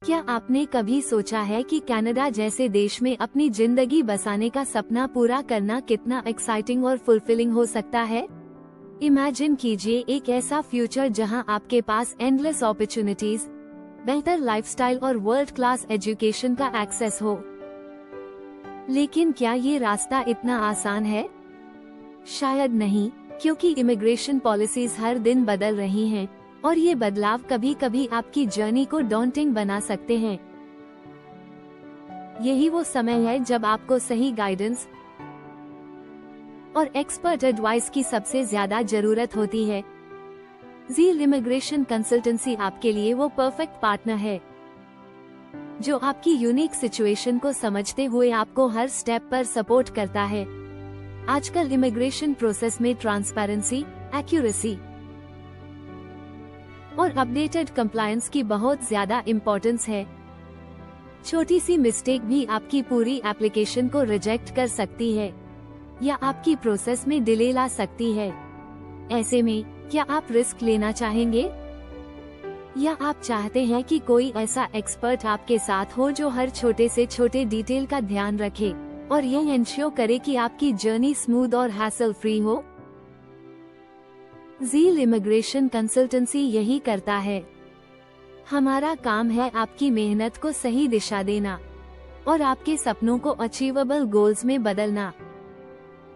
क्या आपने कभी सोचा है कि कनाडा जैसे देश में अपनी जिंदगी बसाने का सपना पूरा करना कितना एक्साइटिंग और फुलफिलिंग हो सकता है? इमेजिन कीजिए एक ऐसा फ्यूचर जहां आपके पास एंडलेस अपॉर्चुनिटीज, बेहतर लाइफस्टाइल और वर्ल्ड क्लास एजुकेशन का एक्सेस हो। लेकिन क्या ये रास्ता इतना आसान है? शायद नहीं, क्योंकि इमिग्रेशन पॉलिसीज हर दिन बदल रही हैं और ये बदलाव कभी कभी आपकी जर्नी को डॉन्टिंग बना सकते हैं। यही वो समय है जब आपको सही गाइडेंस और एक्सपर्ट एडवाइस की सबसे ज्यादा जरूरत होती है। ज़ील इमिग्रेशन कंसल्टेंसी आपके लिए वो परफेक्ट पार्टनर है जो आपकी यूनिक सिचुएशन को समझते हुए आपको हर स्टेप पर सपोर्ट करता है। आजकल इमिग्रेशन प्रोसेस में ट्रांसपेरेंसी, एक्यूरेसी और अपडेटेड कंप्लायंस की बहुत ज्यादा इम्पोर्टेंस है। छोटी सी मिस्टेक भी आपकी पूरी एप्लीकेशन को रिजेक्ट कर सकती है या आपकी प्रोसेस में डिले ला सकती है। ऐसे में क्या आप रिस्क लेना चाहेंगे या आप चाहते हैं कि कोई ऐसा एक्सपर्ट आपके साथ हो जो हर छोटे से छोटे डिटेल का ध्यान रखे और यह इंश्योर करे कि आपकी जर्नी स्मूथ और हैसल फ्री हो? ज़ील इमिग्रेशन कंसल्टेंसी यही करता है। हमारा काम है आपकी मेहनत को सही दिशा देना और आपके सपनों को अचीवेबल गोल्स में बदलना।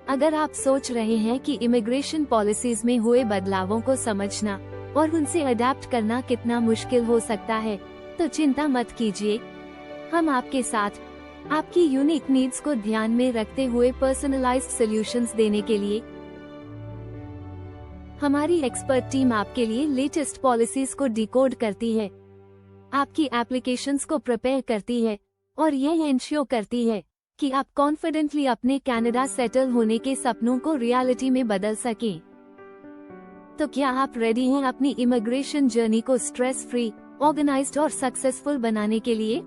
अगर आप सोच रहे हैं कि इमिग्रेशन पॉलिसीज में हुए बदलावों को समझना और उनसे अडेप्ट करना कितना मुश्किल हो सकता है, तो चिंता मत कीजिए। हम आपके साथ आपकी यूनिक नीड्स को ध्यान में रखते हुए पर्सनलाइज्ड सॉल्यूशंस देने के लिए हमारी एक्सपर्ट टीम आपके लिए लेटेस्ट पॉलिसीज को डिकोड करती है, आपकी एप्लीकेशंस को प्रिपेयर करती है और यह इंश्योर करती है कि आप कॉन्फिडेंटली अपने कनाडा सेटल होने के सपनों को रियलिटी में बदल सकें। तो क्या आप रेडी हैं अपनी इमिग्रेशन जर्नी को स्ट्रेस फ्री, ऑर्गेनाइज्ड और सक्सेसफुल बनाने के लिए?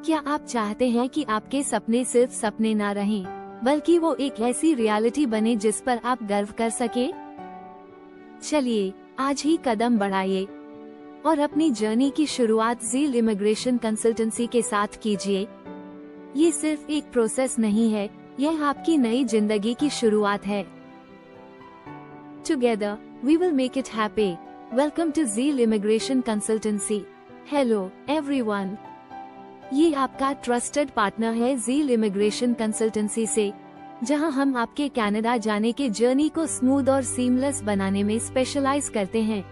क्या आप चाहते हैं कि आपके सपने सिर्फ सपने ना रहें, बल्कि वो एक ऐसी रियलिटी बने जिस पर आप गर्व कर सके? चलिए आज ही कदम बढ़ाइए और अपनी जर्नी की शुरुआत ज़ील इमिग्रेशन कंसल्टेंसी के साथ कीजिए। ये सिर्फ एक प्रोसेस नहीं है, यह आपकी नई जिंदगी की शुरुआत है। Together, we will make it happy. Welcome to zeal immigration consultancy. Hello, everyone. ये आपका ट्रस्टेड पार्टनर है ज़ील इमिग्रेशन कंसल्टेंसी से, जहां हम आपके कनाडा जाने के जर्नी को स्मूथ और सीमलेस बनाने में स्पेशलाइज करते हैं।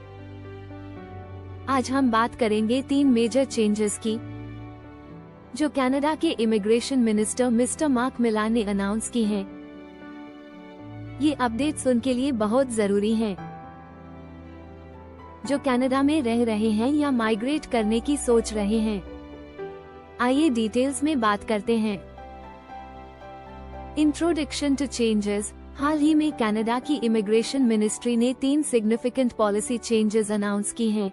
आज हम बात करेंगे 3 मेजर चेंजेस की जो कनाडा के इमिग्रेशन मिनिस्टर मिस्टर मार्क मिलान ने अनाउंस की हैं। ये अपडेट्स उनके लिए बहुत जरूरी हैं जो कनाडा में रह रहे हैं या माइग्रेट करने की सोच रहे हैं। आइए डिटेल्स में बात करते हैं। Introduction to changes. हाल ही में कनाडा की इमिग्रेशन मिनिस्ट्री ने 3 सिग्निफिकेंट पॉलिसी चेंजेस अनाउंस की हैं।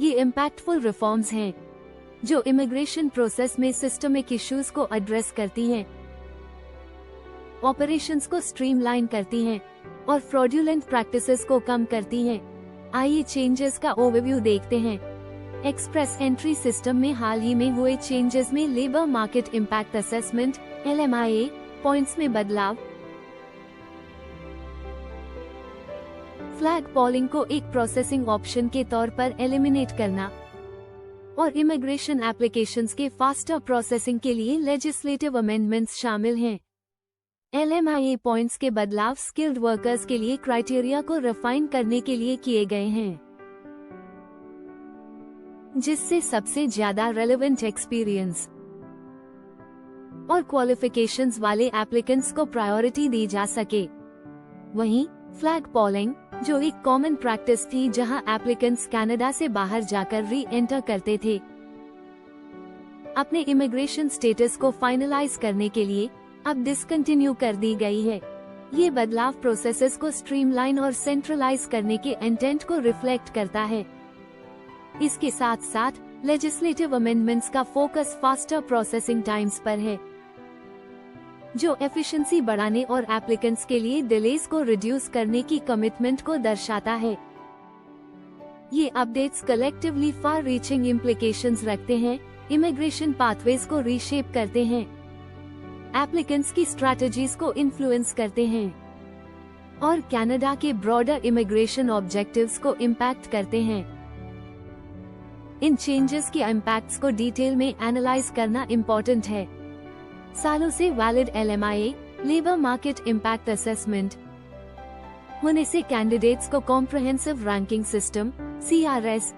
ये इम्पैक्टफुल रिफॉर्म्स हैं जो इमिग्रेशन प्रोसेस में सिस्टमिक इश्यूज को एड्रेस करती हैं, ऑपरेशंस को स्ट्रीमलाइन करती हैं और फ्रॉडुलेंट प्रैक्टिसेस को कम करती हैं। आइए चेंजेस का ओवरव्यू देखते हैं। एक्सप्रेस एंट्री सिस्टम में हाल ही में हुए चेंजेस में labour market impact assessment (LMIA) points में बदलाव, फ्लैग पॉलिंग को एक प्रोसेसिंग ऑप्शन के तौर पर एलिमिनेट करना और इमिग्रेशन एप्लीकेशंस के फास्टर प्रोसेसिंग के लिए लेजिस्लेटिव अमेंडमेंट्स शामिल हैं। LMIA पॉइंट्स के बदलाव स्किल्ड वर्कर्स के लिए क्राइटेरिया को रिफाइन करने के लिए किए गए हैं, जिससे सबसे ज्यादा रेलेवेंट एक्सपीरियंस और क्वालिफिकेशंस वाले एप्लीकेंट्स को प्रायोरिटी दी जा सके। वहीं फ्लैग पॉलिंग, जो एक कॉमन प्रैक्टिस थी जहां एप्लीकेंट्स कनाडा से बाहर जाकर री एंटर करते थे, अपने इमिग्रेशन स्टेटस को फाइनलाइज करने के लिए अब डिसकंटिन्यू कर दी गई है। ये बदलाव प्रोसेसेस को स्ट्रीमलाइन और सेंट्रलाइज करने के इंटेंट को रिफ्लेक्ट करता है। इसके साथ साथ लेजिस्लेटिव अमेंडमेंट्स का फोकस फास्टर प्रोसेसिंग टाइम्स पर है, जो एफिशिएंसी बढ़ाने और एप्लीकेंट्स के लिए डिलेज को रिड्यूस करने की कमिटमेंट को दर्शाता है। ये updates collectively far reaching implications रखते हैं, इमिग्रेशन पाथवेज को रीशेप करते हैं, एप्लीकेंट्स की स्ट्रैटेजीज को इन्फ्लुएंस करते हैं और कनाडा के ब्रॉडर इमिग्रेशन ऑब्जेक्टिव्स को इम्पैक्ट करते हैं। इन चेंजेस के इम्पैक्ट्स को डिटेल में एनालाइज करना इम्पोर्टेंट है। सालों से valid LMIA labour market impact assessment होने से कैंडिडेट्स को कॉम्प्रहेंसिव रैंकिंग सिस्टम CRS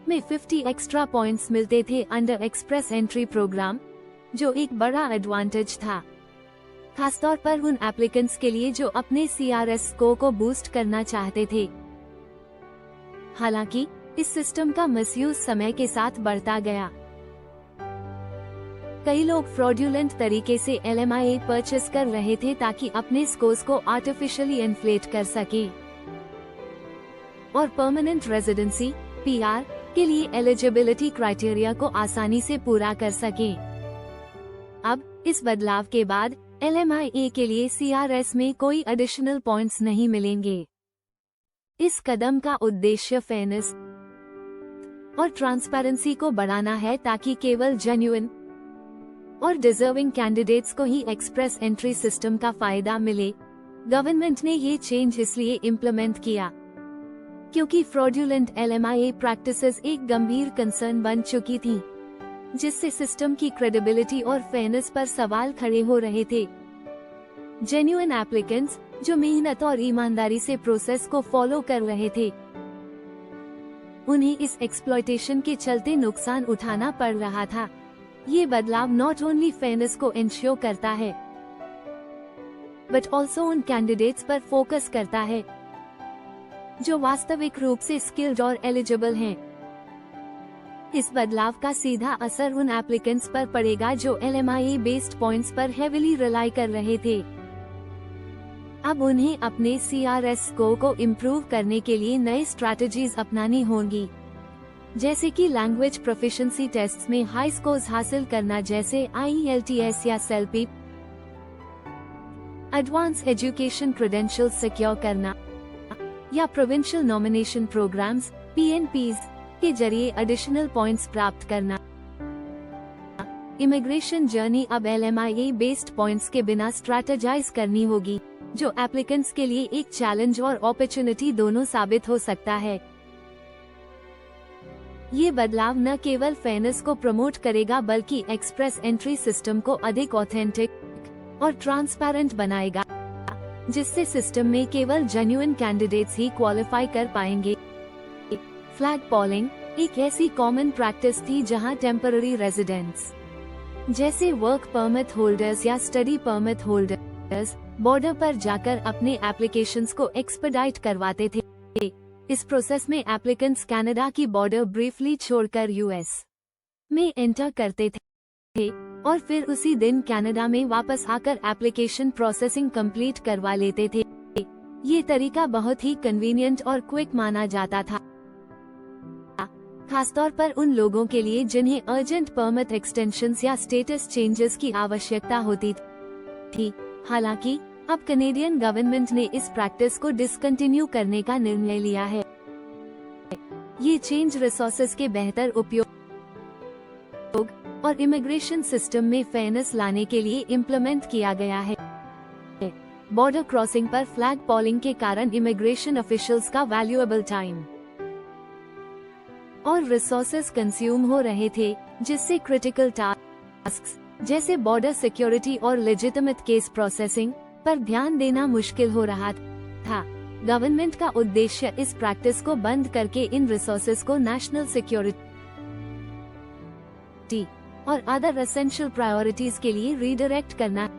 में 50 एक्स्ट्रा पॉइंट्स मिलते थे अंडर एक्सप्रेस एंट्री प्रोग्राम, जो एक बड़ा एडवांटेज था, खासतौर पर उन एप्लीकेंट्स के लिए जो अपने CRS स्कोर को बूस्ट करना चाहते थे। हालांकि इस सिस्टम का मिसयूज समय के साथ बढ़ता गया। कई लोग फ्रॉड्यूलेंट तरीके से LMIA परचेस कर रहे थे ताकि अपने स्कोर्स को आर्टिफिशियली इन्फ्लेट कर सके और परमानेंट रेजिडेंसी PR के लिए एलिजिबिलिटी क्राइटेरिया को आसानी से पूरा कर सके। अब इस बदलाव के बाद LMIA के लिए CRS में कोई एडिशनल पॉइंट्स नहीं मिलेंगे। इस कदम का उद्देश्य फेयरनेस और ट्रांसपेरेंसी को बढ़ाना है ताकि केवल जेन्युइन और डिजर्विंग कैंडिडेट्स को ही एक्सप्रेस एंट्री सिस्टम का फायदा मिले। गवर्नमेंट ने ये चेंज इसलिए इम्प्लीमेंट किया क्योंकि फ्रॉड्यूलेंट LMIA प्रैक्टिसेस एक गंभीर कंसर्न बन चुकी थी, जिससे सिस्टम की क्रेडिबिलिटी और फेयरनेस पर सवाल खड़े हो रहे थे। जेन्युइन एप्लीकेंट्स जो मेहनत और ईमानदारी से प्रोसेस को फॉलो कर रहे थे, उन्हें इस एक्सप्लॉयटेशन के चलते नुकसान उठाना पड़ रहा था। ये बदलाव नॉट ओनली फेयरनेस को इंश्योर करता है, बट ऑल्सो उन कैंडिडेट्स पर फोकस करता है जो वास्तविक रूप से स्किल्ड और एलिजिबल हैं। इस बदलाव का सीधा असर उन एप्लीकेंट्स पर पड़ेगा जो LMIA बेस्ड पॉइंट्स पर हेविली रिलाई कर रहे थे। अब उन्हें अपने CRS स्कोर को इम्प्रूव करने के लिए नए स्ट्रैटेजीज अपनानी होंगी, जैसे कि लैंग्वेज प्रोफिशिएंसी टेस्ट्स में हाई स्कोर्स हासिल करना, जैसे IELTS या CELP, advance education credentials secure करना या प्रोविंशियल नॉमिनेशन प्रोग्राम्स PNPs के जरिए एडिशनल पॉइंट्स प्राप्त करना। इमिग्रेशन जर्नी अब LMIA बेस्ड पॉइंट्स के बिना स्ट्रैटेजाइज करनी होगी, जो एप्लीकेंट्स के लिए एक चैलेंज और अपॉर्चुनिटी दोनों साबित हो सकता है। ये बदलाव न केवल फेयरनेस को प्रमोट करेगा बल्कि एक्सप्रेस एंट्री सिस्टम को अधिक ऑथेंटिक और ट्रांसपेरेंट बनाएगा, जिससे सिस्टम में केवल जेन्युइन कैंडिडेट्स ही क्वालिफाई कर पाएंगे। फ्लैग पॉलिंग एक ऐसी कॉमन प्रैक्टिस थी जहां टेम्पररी रेजिडेंट्स जैसे वर्क परमिट होल्डर्स या स्टडी परमिट होल्डर्स बॉर्डर पर जाकर अपने एप्लीकेशंस को एक्सपेडाइट करवाते थे। इस प्रोसेस में एप्लीकेंट्स कनाडा की बॉर्डर ब्रीफली छोड़कर US में एंटर करते थे और फिर उसी दिन कनाडा में वापस आकर एप्लीकेशन प्रोसेसिंग कंप्लीट करवा लेते थे। ये तरीका बहुत ही कन्वीनियंट और क्विक माना जाता था, खासतौर पर उन लोगों के लिए जिन्हें अर्जेंट परमिट एक्सटेंशंस या स्टेटस चेंजेस की आवश्यकता होती थी। हालांकि अब कनेडियन गवर्नमेंट ने इस प्रैक्टिस को डिसकंटिन्यू करने का निर्णय लिया है। ये चेंज रिसोर्सेज के बेहतर उपयोग और इमिग्रेशन सिस्टम में फेयरनेस लाने के लिए इम्प्लीमेंट किया गया है। बॉर्डर क्रॉसिंग पर फ्लैग पॉलिंग के कारण इमिग्रेशन ऑफिशियल्स का वैल्यूएबल टाइम और रिसोर्सेज कंज्यूम हो रहे थे, जिससे क्रिटिकल टास्क्स जैसे बॉर्डर सिक्योरिटी और लेजिटिमेट केस प्रोसेसिंग पर ध्यान देना मुश्किल हो रहा था। गवर्नमेंट का उद्देश्य इस प्रैक्टिस को बंद करके इन रिसोर्सेज को नेशनल सिक्योरिटी और अदर एसेंशियल प्रायोरिटीज के लिए रीडायरेक्ट करना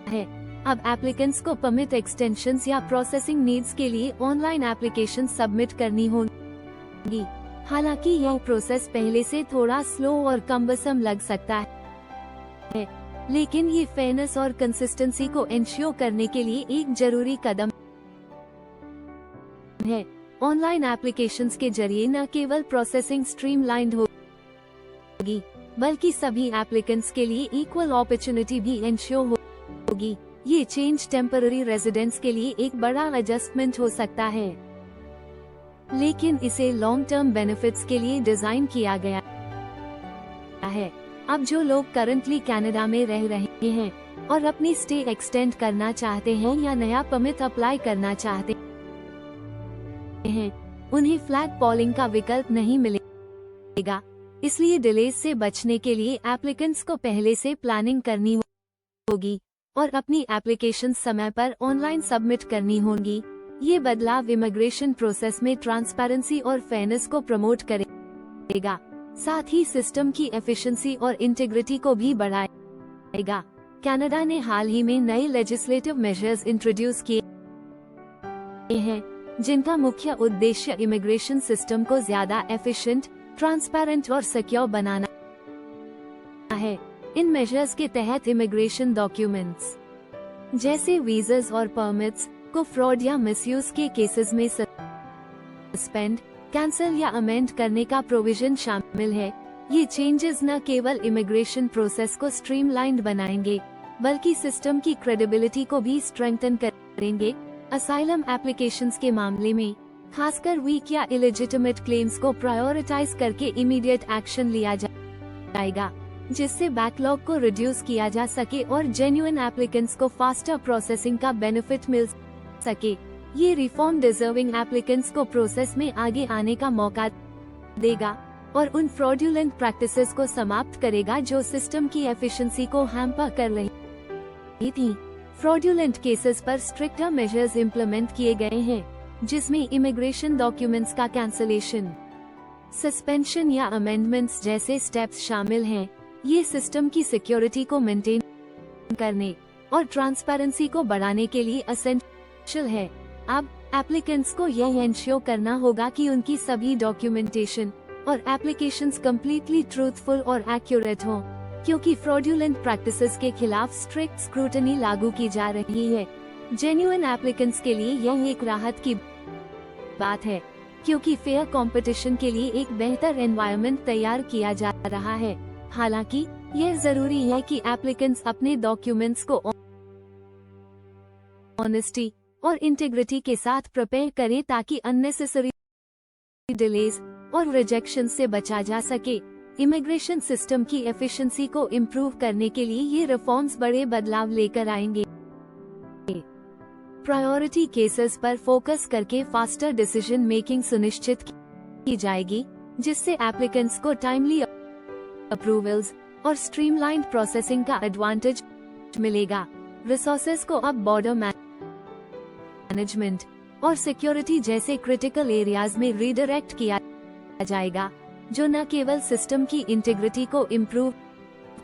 है। अब एप्लीकेंट्स को परमिट एक्सटेंशंस या प्रोसेसिंग नीड्स के लिए ऑनलाइन एप्लीकेशन सबमिट करनी होगी। हालांकि यह प्रोसेस पहले से थोड़ा स्लो और कम्बसम लग सकता है, लेकिन ये फेयरनेस और कंसिस्टेंसी को इंश्योर करने के लिए एक जरूरी कदम है। ऑनलाइन एप्लीकेशंस के जरिए न केवल प्रोसेसिंग स्ट्रीमलाइंड होगी, बल्कि सभी एप्लीकेंट्स के लिए इक्वल अपॉर्चुनिटी भी इंश्योर होगी। ये चेंज टेम्पररी रेजिडेंट्स के लिए एक बड़ा एडजस्टमेंट हो सकता है, लेकिन इसे लॉन्ग टर्म बेनिफिट्स के लिए डिजाइन किया गया है। अब जो लोग करंटली कनाडा में रह रहे हैं और अपनी स्टे एक्सटेंड करना चाहते हैं या नया परमिट अप्लाई करना चाहते हैं, उन्हें फ्लैग पॉलिंग का विकल्प नहीं मिलेगा। इसलिए डिलेज से बचने के लिए एप्लीकेंट्स को पहले से प्लानिंग करनी होगी और अपनी एप्लीकेशन समय पर ऑनलाइन सबमिट करनी होंगी। ये बदलाव इमिग्रेशन प्रोसेस में ट्रांसपेरेंसी और फेयरनेस को प्रमोट करेगा, साथ ही सिस्टम की एफिशिएंसी और इंटीग्रिटी को भी बढ़ाएगा। कनाडा ने हाल ही में नए लेजिस्लेटिव मेजर्स इंट्रोड्यूस किए हैं, जिनका मुख्य उद्देश्य इमिग्रेशन सिस्टम को ज्यादा एफिशिएंट, ट्रांसपेरेंट और सिक्योर बनाना है। इन मेजर्स के तहत इमिग्रेशन डॉक्यूमेंट्स जैसे वीजास और परमिट्स को फ्रॉड या मिसयूज के केसेस में सस्पेंड, कैंसिल या अमेंड करने का प्रोविजन शामिल है। ये चेंजेस न केवल इमिग्रेशन प्रोसेस को स्ट्रीमलाइंड बनाएंगे, बल्कि सिस्टम की क्रेडिबिलिटी को भी स्ट्रेंथन करेंगे। असाइलम एप्लीकेशंस के मामले में खासकर वीक या इलेजिटिमेट क्लेम्स को प्रायोरिटाइज करके इमीडिएट एक्शन लिया जाएगा, जिससे बैकलॉग को रिड्यूस किया जा सके और जेन्युइन एप्लीकेंट्स को फास्टर प्रोसेसिंग का बेनिफिट मिल सके। ये रिफॉर्म डिजर्विंग एप्लीकेंट्स को प्रोसेस में आगे आने का मौका देगा और उन फ्रॉडुलेंट प्रैक्टिसेस को समाप्त करेगा जो सिस्टम की एफिशिएंसी को हैम्पर कर रही थी। फ्रॉडुलेंट केसेस पर स्ट्रिक्टर मेजर्स इम्प्लीमेंट किए गए हैं, जिसमें इमिग्रेशन डॉक्यूमेंट्स का कैंसलेशन, सस्पेंशन या अमेंडमेंट्स जैसे स्टेप्स शामिल हैं। ये सिस्टम की सिक्योरिटी को मेंटेन करने और ट्रांसपेरेंसी को बढ़ाने के लिए एसेंशियल है। अब एप्लीकेंट्स को यह इंश्योर करना होगा कि उनकी सभी डॉक्यूमेंटेशन और एप्लीकेशंस कम्प्लीटली ट्रूथफुल और एक्यूरेट हों, क्योंकि फ्रॉडुलेंट प्रैक्टिसेस के खिलाफ स्ट्रिक्ट स्क्रूटनी लागू की जा रही है। जेन्युइन एप्लीकेंट्स के लिए यह एक राहत की बात है, क्योंकि फेयर कंपटीशन के लिए एक बेहतर एनवायरनमेंट तैयार किया जा रहा है। हालांकि यह जरूरी है कि एप्लीकेंट्स अपने डॉक्यूमेंट्स को ऑनेस्टी और इंटीग्रिटी के साथ प्रिपेयर करें ताकि अननेसेसरी डिलेज और रिजेक्शन से बचा जा सके। इमिग्रेशन सिस्टम की एफिशिएंसी को इम्प्रूव करने के लिए ये रिफॉर्म्स बड़े बदलाव लेकर आएंगे। प्रायोरिटी केसेस पर फोकस करके फास्टर डिसीजन मेकिंग सुनिश्चित की जाएगी, जिससे एप्लीकेंट्स को टाइमली अप्रूवल्स और स्ट्रीमलाइंड प्रोसेसिंग का एडवांटेज मिलेगा। रिसोर्सेज को अब बॉर्डर मैनेजमेंट और सिक्योरिटी जैसे क्रिटिकल एरियाज में रीडायरेक्ट किया जाएगा, जो न केवल सिस्टम की इंटीग्रिटी को इम्प्रूव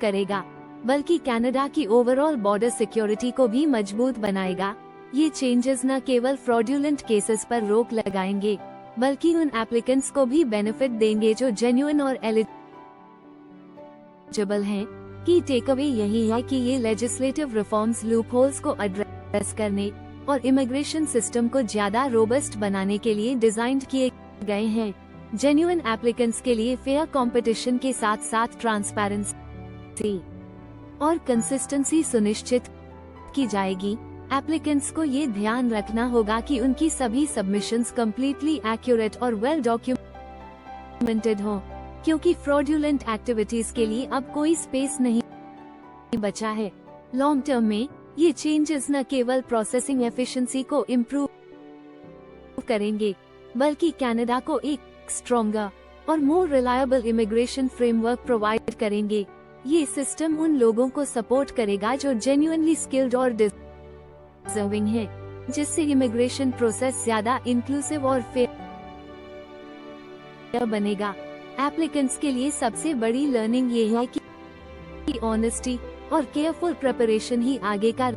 करेगा, बल्कि कनाडा की ओवरऑल बॉर्डर सिक्योरिटी को भी मजबूत बनाएगा। ये चेंजेस न केवल फ्रॉडुलेंट केसेस पर रोक लगाएंगे, बल्कि उन एप्लीकेंट्स को भी बेनिफिट देंगे जो जेन्युइन और एलिजिबल हैं। की टेकअवे यही है कि ये लेजिस्लेटिव रिफॉर्म्स लूपहोल्स को एड्रेस करने और इमिग्रेशन सिस्टम को ज्यादा रोबस्ट बनाने के लिए डिजाइन किए गए हैं। जेन्युइन एप्लीकेंट्स के लिए फेयर कंपटीशन के साथ साथ ट्रांसपेरेंसी और कंसिस्टेंसी सुनिश्चित की जाएगी। एप्लीकेंट्स को ये ध्यान रखना होगा कि उनकी सभी सबमिशंस कम्प्लीटली एक्यूरेट और वेल डॉक्यूमेंटेड हों, क्योंकि फ्रॉडुलेंट एक्टिविटीज के लिए अब कोई स्पेस नहीं बचा है। लॉन्ग टर्म में ये चेंजेस न केवल प्रोसेसिंग एफिशिएंसी को इम्प्रूव करेंगे, बल्कि कनाडा को एक स्ट्रॉन्गर और more reliable immigration framework provide करेंगे। ये सिस्टम उन लोगों को सपोर्ट करेगा जो जेन्युइनली स्किल्ड और डिजर्विंग है, जिससे इमिग्रेशन प्रोसेस ज्यादा इंक्लूसिव और फेयर बनेगा। एप्लीकेंट्स के लिए सबसे बड़ी लर्निंग ये है कि ऑनेस्टी और केयरफुल प्रिपरेशन ही आगे का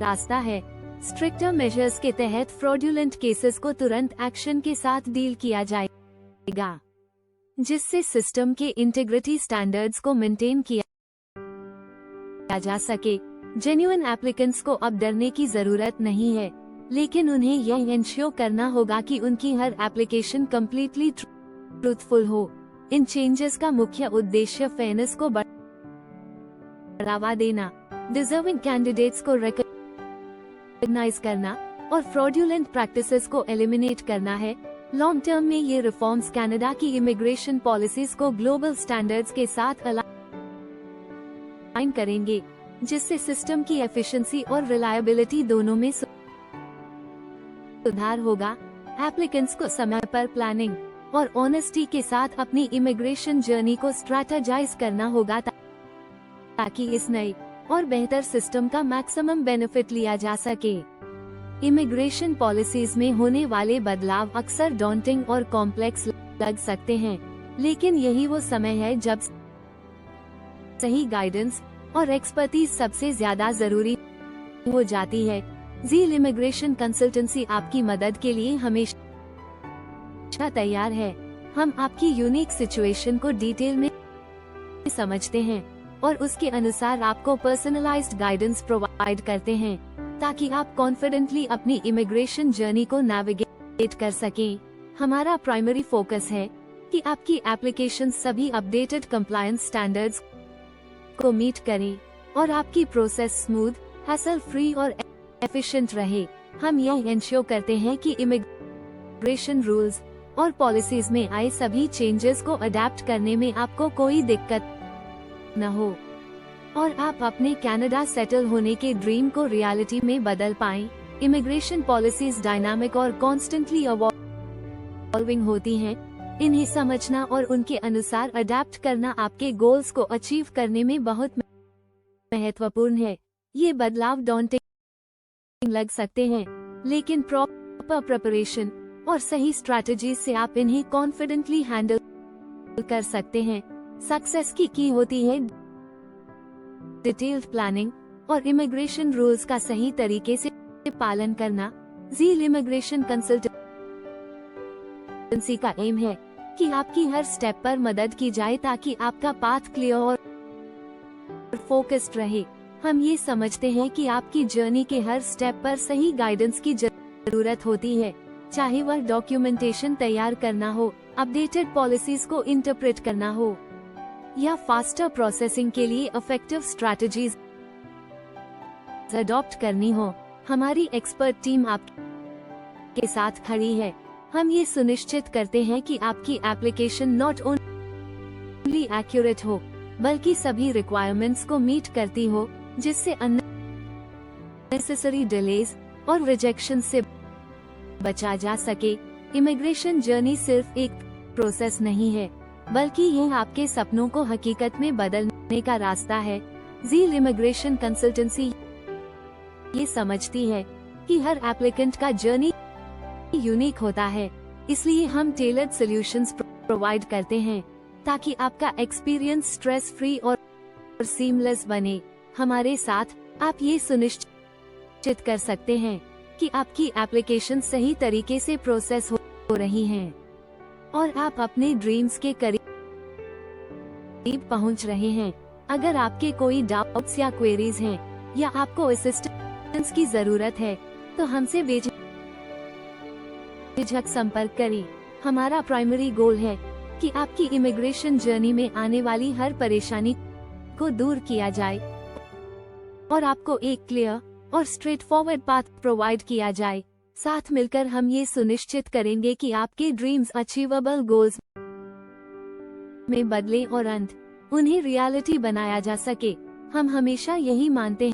रास्ता है। स्ट्रिक्टर मेजर्स के तहत फ्रॉडुलेंट केसेस को तुरंत एक्शन के साथ डील किया जाएगा, जिससे सिस्टम के इंटीग्रिटी स्टैंडर्ड्स को मेंटेन किया जा सके। जेन्युइन एप्लीकेंट्स को अब डरने की जरूरत नहीं है, लेकिन उन्हें यह इंश्योर करना होगा कि उनकी हर एप्लीकेशन कम्प्लीटली ट्रूथफुल हो। इन चेंजेस का मुख्य उद्देश्य फेयरनेस को बढ़ावा देना, डिजर्विंग कैंडिडेट्स को रिकॉग्नाइज करना और फ्रॉडुलेंट प्रैक्टिसेस को एलिमिनेट करना है। लॉन्ग टर्म में ये रिफॉर्म्स कनाडा की इमिग्रेशन पॉलिसीज को ग्लोबल स्टैंडर्ड्स के साथ अलाइन करेंगे, जिससे सिस्टम की एफिशिएंसी और रिलायबिलिटी दोनों में सुधार होगा। एप्लीकेंट्स को समय पर प्लानिंग और ऑनेस्टी के साथ अपनी इमिग्रेशन जर्नी को स्ट्रैटेजाइज करना होगा ताकि इस नए और बेहतर सिस्टम का मैक्सिमम बेनिफिट लिया जा सके। इमिग्रेशन पॉलिसीज में होने वाले बदलाव अक्सर डॉन्टिंग और कॉम्प्लेक्स लग सकते हैं, लेकिन यही वो समय है जब सही गाइडेंस और एक्सपर्टीज सबसे ज्यादा जरूरी हो जाती है। ज़ील इमिग्रेशन कंसल्टेंसी आपकी मदद के लिए हमेशा तैयार है। हम आपकी यूनिक सिचुएशन को डिटेल में समझते हैं और उसके अनुसार आपको पर्सनलाइज्ड गाइडेंस प्रोवाइड करते हैं, ताकि आप कॉन्फिडेंटली अपनी इमिग्रेशन जर्नी को नेविगेट कर सकें। हमारा प्राइमरी फोकस है कि आपकी एप्लीकेशन सभी अपडेटेड कंप्लायंस स्टैंडर्ड्स को मीट करें और आपकी प्रोसेस स्मूथ, हैसल फ्री और एफिशिएंट रहे। हम यह इंश्योर करते हैं कि इमिग्रेशन रूल्स और पॉलिसीज में आए सभी चेंजेस को अडेप्ट करने में आपको कोई दिक्कत न हो और आप अपने कनाडा सेटल होने के ड्रीम को रियलिटी में बदल पाएं। इमिग्रेशन पॉलिसीज डायनामिक और कॉन्स्टेंटली इवॉल्विंग होती हैं। इन्हें समझना और उनके अनुसार अडेप्ट करना आपके गोल्स को अचीव करने में बहुत महत्वपूर्ण है। ये बदलाव डॉन्टिंग लग सकते हैं, लेकिन प्रॉपर प्रिपरेशन और सही स्ट्रैटेजीज से आप इन्हें कॉन्फिडेंटली हैंडल कर सकते हैं। सक्सेस की की होती है डिटेल्ड प्लानिंग और इमिग्रेशन रूल्स का सही तरीके से पालन करना। ज़ील इमिग्रेशन कंसल्टेंसी का एम है कि आपकी हर स्टेप पर मदद की जाए ताकि आपका पाथ क्लियर और फोकस्ड रहे। हम ये समझते हैं कि आपकी जर्नी के हर स्टेप पर सही गाइडेंस की जरूरत होती है, चाहे वह डॉक्यूमेंटेशन तैयार करना हो, अपडेटेड पॉलिसीज को इंटरप्रेट करना हो या फास्टर प्रोसेसिंग के लिए इफेक्टिव स्ट्रैटेजीज अडॉप्ट करनी हो। हमारी एक्सपर्ट टीम आपके साथ खड़ी है। हम ये सुनिश्चित करते हैं कि आपकी एप्लीकेशन नॉट ओनली एक्यूरेट हो, बल्कि सभी रिक्वायरमेंट्स को मीट करती हो, जिससे अननेसेसरी डिलेज और रिजेक्शन से बचा जा सके। इमिग्रेशन जर्नी सिर्फ एक प्रोसेस नहीं है, बल्कि यह आपके सपनों को हकीकत में बदलने का रास्ता है। ज़ील इमिग्रेशन कंसल्टेंसी ये समझती है कि हर एप्लीकेंट का जर्नी यूनिक होता है, इसलिए हम टेलर्ड सॉल्यूशंस प्रोवाइड करते हैं ताकि आपका एक्सपीरियंस स्ट्रेस फ्री और सीमलेस बने। हमारे साथ आप ये सुनिश्चित कर सकते हैं कि आपकी एप्लीकेशन सही तरीके से प्रोसेस हो रही है और आप अपने ड्रीम्स के करीब पहुंच रहे हैं। अगर आपके कोई डाउट्स या क्वेरीज हैं या आपको असिस्टेंस की जरूरत है, तो हमसे बेझिझक संपर्क करें। हमारा प्राइमरी गोल है कि आपकी इमिग्रेशन जर्नी में आने वाली हर परेशानी को दूर किया जाए और आपको एक क्लियर और स्ट्रेट फॉरवर्ड पाथ प्रोवाइड किया जाए। साथ मिलकर हम ये सुनिश्चित करेंगे कि आपके ड्रीम्स अचीवेबल गोल्स में बदले और उन्हें रियलिटी बनाया जा सके। हम हमेशा यही मानते हैं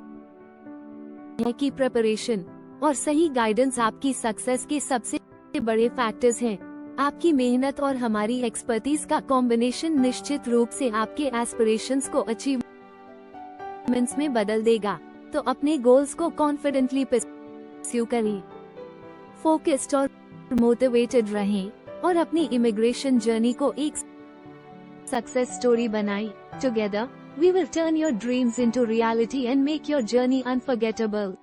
कि प्रिपरेशन और सही गाइडेंस आपकी सक्सेस के सबसे बड़े फैक्टर्स हैं। आपकी मेहनत और हमारी एक्सपर्टीज का कॉम्बिनेशन निश्चित रूप से आपके एस्पिरेशंस को अचीवमेंट्स में बदल देगा। तो अपने गोल्स को कॉन्फिडेंटली परस्यू करें, फोकस्ड और मोटिवेटेड रहें और अपनी इमिग्रेशन जर्नी को एक सक्सेस स्टोरी बनाएं। Together we will turn your dreams into reality and make your journey unforgettable.